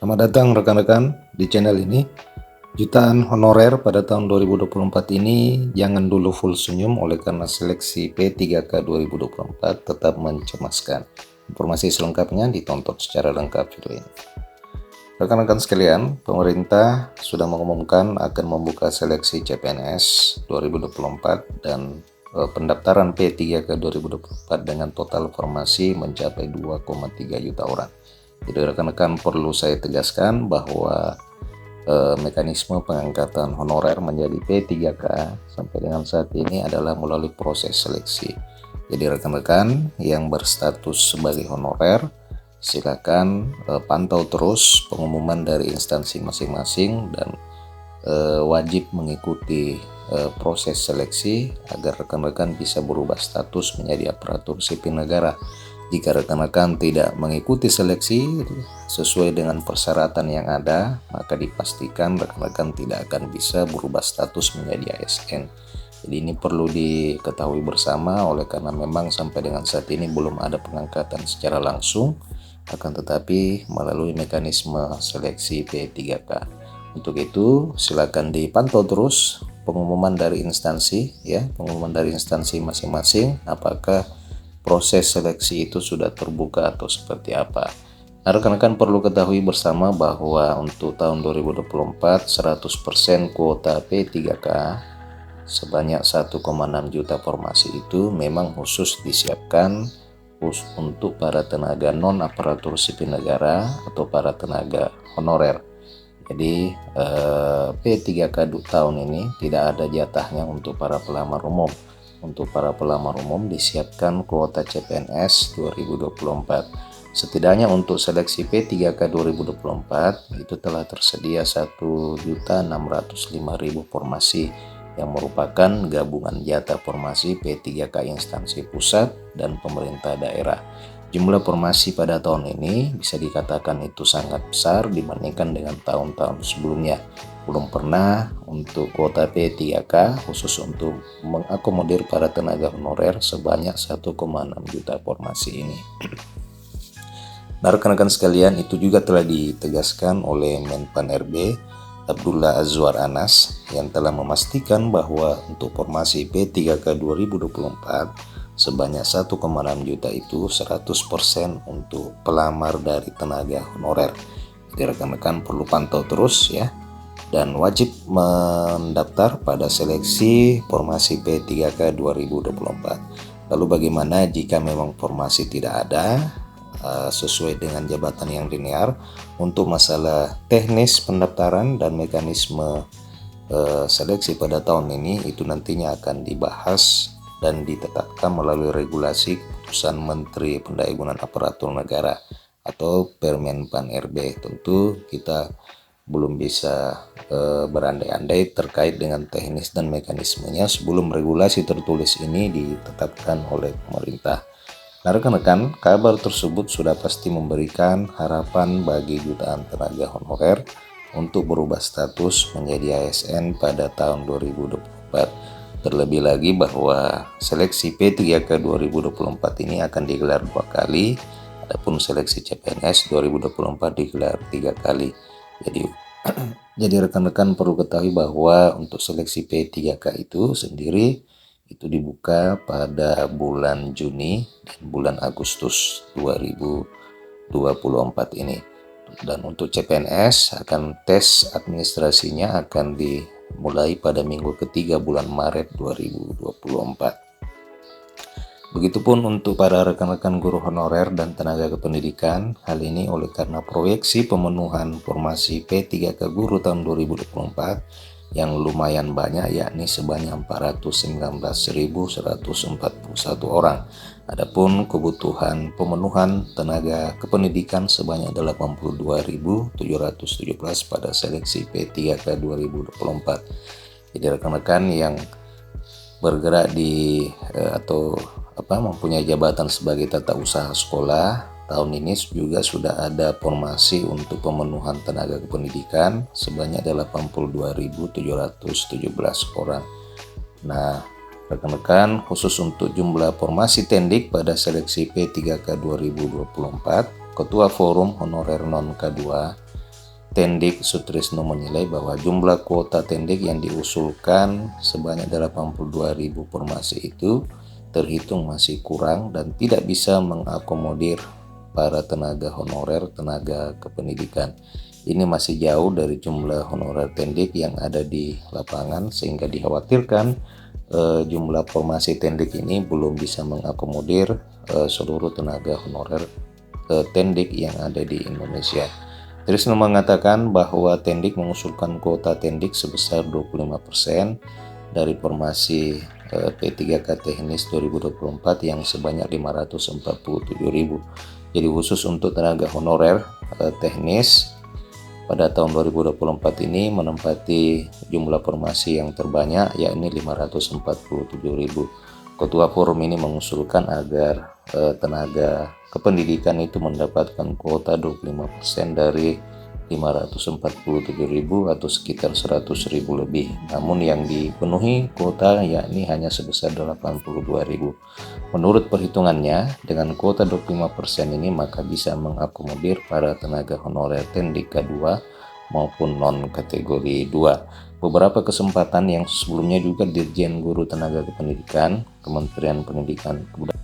Selamat datang rekan-rekan di channel ini. Jutaan honorer pada tahun 2024 ini jangan dulu full senyum oleh karena seleksi P3K 2024 tetap mencemaskan. Informasi selengkapnya ditonton secara lengkap video ini. Rekan-rekan sekalian, pemerintah sudah mengumumkan akan membuka seleksi CPNS 2024 dan pendaftaran P3K 2024 dengan total formasi mencapai 2,3 juta orang. Jadi rekan-rekan perlu saya tegaskan bahwa mekanisme pengangkatan honorer menjadi P3K sampai dengan saat ini adalah melalui proses seleksi. Jadi rekan-rekan yang berstatus sebagai honorer silakan pantau terus pengumuman dari instansi masing-masing dan wajib mengikuti proses seleksi agar rekan-rekan bisa berubah status menjadi aparatur sipil negara. Jika rekan-rekan tidak mengikuti seleksi sesuai dengan persyaratan yang ada, maka dipastikan rekan-rekan tidak akan bisa berubah status menjadi ASN. Jadi ini perlu diketahui bersama oleh karena memang sampai dengan saat ini belum ada pengangkatan secara langsung, akan tetapi melalui mekanisme seleksi P3K. Untuk itu silakan dipantau terus pengumuman dari instansi pengumuman dari instansi masing-masing apakah proses seleksi itu sudah terbuka atau seperti apa. Nah, rekan-rekan perlu ketahui bersama bahwa untuk tahun 2024 100% kuota P3K sebanyak 1,6 juta formasi itu memang khusus disiapkan untuk para tenaga non aparatur sipil negara atau para tenaga honorer. Jadi P3K tahun ini tidak ada jatahnya untuk para pelamar umum. Untuk para pelamar umum disiapkan kuota CPNS 2024. Setidaknya untuk seleksi P3K 2024 itu telah tersedia 1.605.000 formasi yang merupakan gabungan jatah formasi P3K instansi pusat dan pemerintah daerah. Jumlah formasi pada tahun ini bisa dikatakan itu sangat besar dibandingkan dengan tahun-tahun sebelumnya. Belum pernah untuk kuota P3K khusus untuk mengakomodir para tenaga honorer sebanyak 1,6 juta formasi ini. Nah, rekan-rekan sekalian, itu juga telah ditegaskan oleh Menpan RB Abdullah Azwar Anas yang telah memastikan bahwa untuk formasi P3K 2024 sebanyak 1,6 juta itu 100% untuk pelamar dari tenaga honorer. Jadi rekan-rekan perlu pantau terus dan wajib mendaftar pada seleksi formasi P3K 2024. Lalu bagaimana jika memang formasi tidak ada sesuai dengan jabatan yang linear? Untuk masalah teknis pendaftaran dan mekanisme seleksi pada tahun ini itu nantinya akan dibahas dan ditetapkan melalui regulasi keputusan Menteri Pendayagunaan Aparatur Negara atau Permenpan RB. Tentu kita belum bisa berandai-andai terkait dengan teknis dan mekanismenya sebelum regulasi tertulis ini ditetapkan oleh pemerintah. Nah, rekan-rekan, kabar tersebut sudah pasti memberikan harapan bagi jutaan tenaga honorer untuk berubah status menjadi ASN pada tahun 2024. Terlebih lagi bahwa seleksi P3K 2024 ini akan digelar 2 kali, adapun seleksi CPNS 2024 digelar 3 kali. Jadi rekan-rekan perlu ketahui bahwa untuk seleksi P3K itu sendiri itu dibuka pada bulan Juni dan bulan Agustus 2024 ini. Dan untuk CPNS akan tes administrasinya akan dimulai pada minggu ketiga bulan Maret 2024. Begitupun untuk para rekan-rekan guru honorer dan tenaga kependidikan. Hal ini oleh karena proyeksi pemenuhan formasi P3K guru tahun 2024 yang lumayan banyak, yakni sebanyak 419.141 orang. Adapun kebutuhan pemenuhan tenaga kependidikan sebanyak 82.717 pada seleksi P3K 2024. Jadi rekan-rekan yang bergerak di atau mempunyai jabatan sebagai tata usaha sekolah, tahun ini juga sudah ada formasi untuk pemenuhan tenaga kependidikan sebanyak 82.717 orang. Nah, rekan-rekan, khusus untuk jumlah formasi tendik pada seleksi P3K 2024, Ketua Forum Honorer Non K2 Tendik Sutrisno menilai bahwa jumlah kuota Tendik yang diusulkan sebanyak 82.000 formasi itu terhitung masih kurang dan tidak bisa mengakomodir para tenaga honorer tenaga kependidikan. Ini masih jauh dari jumlah honorer Tendik yang ada di lapangan, sehingga dikhawatirkan jumlah formasi Tendik ini belum bisa mengakomodir seluruh tenaga honorer Tendik yang ada di Indonesia. Trisno mengatakan bahwa Tendik mengusulkan kuota Tendik sebesar 25% dari formasi P3K teknis 2024 yang sebanyak 547.000. Jadi khusus untuk tenaga honorer teknis pada tahun 2024 ini menempati jumlah formasi yang terbanyak, yakni 547.000. Ketua forum ini mengusulkan agar tenaga kependidikan itu mendapatkan kuota 25% dari 547.000 atau sekitar 100.000 lebih. Namun yang dipenuhi kuota yakni hanya sebesar 82.000. Menurut perhitungannya, dengan kuota 25% ini maka bisa mengakomodir para tenaga honorer Tendik K2 maupun non kategori 2. Beberapa kesempatan yang sebelumnya juga Dirjen Guru Tenaga Kependidikan, Kementerian Pendidikan Kebudayaan.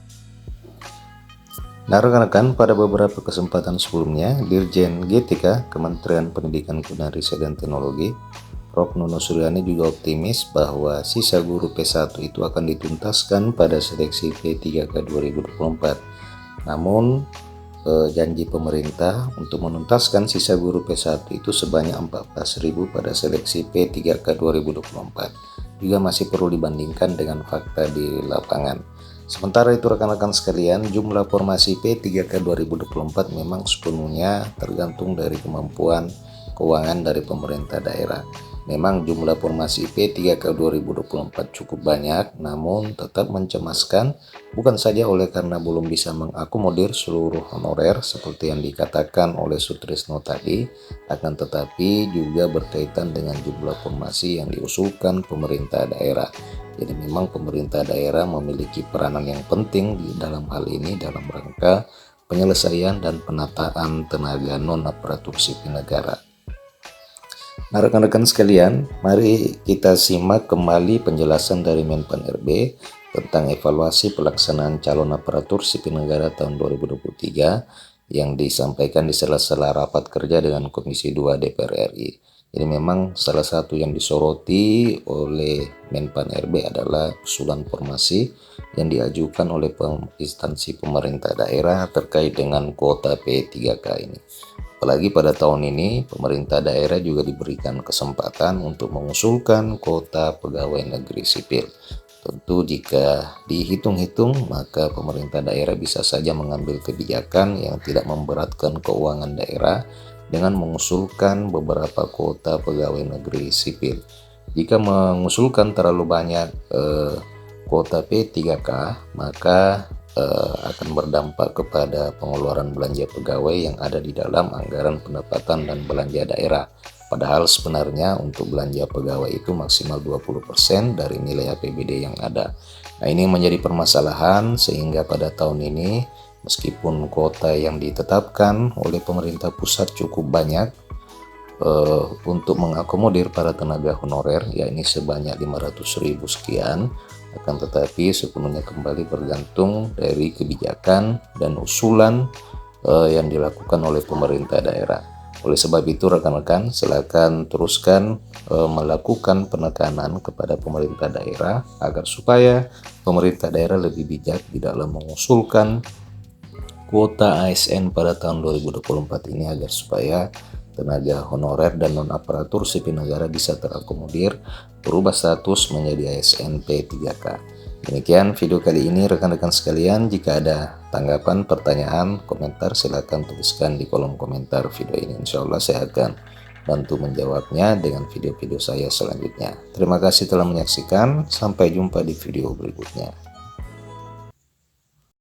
Nah rekan-rekan, pada beberapa kesempatan sebelumnya Dirjen GTK, Kementerian Pendidikan Kebudayaan Riset dan Teknologi, Prof. Nuno Suryani juga optimis bahwa sisa guru P1 itu akan dituntaskan pada seleksi P3K 2024. Namun janji pemerintah untuk menuntaskan sisa guru P1 itu sebanyak 14.000 pada seleksi P3K 2024 juga masih perlu dibandingkan dengan fakta di lapangan. Sementara itu rekan-rekan sekalian, jumlah formasi P3K 2024 memang sepenuhnya tergantung dari kemampuan keuangan dari pemerintah daerah. Memang jumlah formasi P3K 2024 cukup banyak, namun tetap mencemaskan, bukan saja oleh karena belum bisa mengakomodir seluruh honorer seperti yang dikatakan oleh Sutrisno tadi, akan tetapi juga berkaitan dengan jumlah formasi yang diusulkan pemerintah daerah. Jadi memang pemerintah daerah memiliki peranan yang penting di dalam hal ini dalam rangka penyelesaian dan penataan tenaga non-aparatur sipil negara. Nah rekan-rekan sekalian, mari kita simak kembali penjelasan dari Menpan RB tentang evaluasi pelaksanaan calon aparatur sipil negara tahun 2023 yang disampaikan di sela-sela rapat kerja dengan Komisi 2 DPR RI. Jadi memang salah satu yang disoroti oleh Menpan RB adalah usulan formasi yang diajukan oleh instansi pemerintah daerah terkait dengan kuota P3K ini. Apalagi pada tahun ini pemerintah daerah juga diberikan kesempatan untuk mengusulkan kuota pegawai negeri sipil. Tentu jika dihitung-hitung maka pemerintah daerah bisa saja mengambil kebijakan yang tidak memberatkan keuangan daerah dengan mengusulkan beberapa kuota pegawai negeri sipil. Jika mengusulkan terlalu banyak kuota P3K maka akan berdampak kepada pengeluaran belanja pegawai yang ada di dalam anggaran pendapatan dan belanja daerah. Padahal sebenarnya untuk belanja pegawai itu maksimal 20% dari nilai APBD yang ada. Nah ini menjadi permasalahan sehingga pada tahun ini meskipun kuota yang ditetapkan oleh pemerintah pusat cukup banyak untuk mengakomodir para tenaga honorer, yakni sebanyak 500.000 sekian, akan tetapi sepenuhnya kembali bergantung dari kebijakan dan usulan yang dilakukan oleh pemerintah daerah. Oleh sebab itu rekan-rekan silakan teruskan melakukan penekanan kepada pemerintah daerah agar supaya pemerintah daerah lebih bijak di dalam mengusulkan kuota ASN pada tahun 2024 ini agar supaya tenaga honorer dan non-aparatur sipil negara bisa terakomodir berubah status menjadi ASN P3K. Demikian video kali ini rekan-rekan sekalian. Jika ada tanggapan, pertanyaan, komentar silakan tuliskan di kolom komentar video ini. Insya Allah saya akan bantu menjawabnya dengan video-video saya selanjutnya. Terima kasih telah menyaksikan. Sampai jumpa di video berikutnya.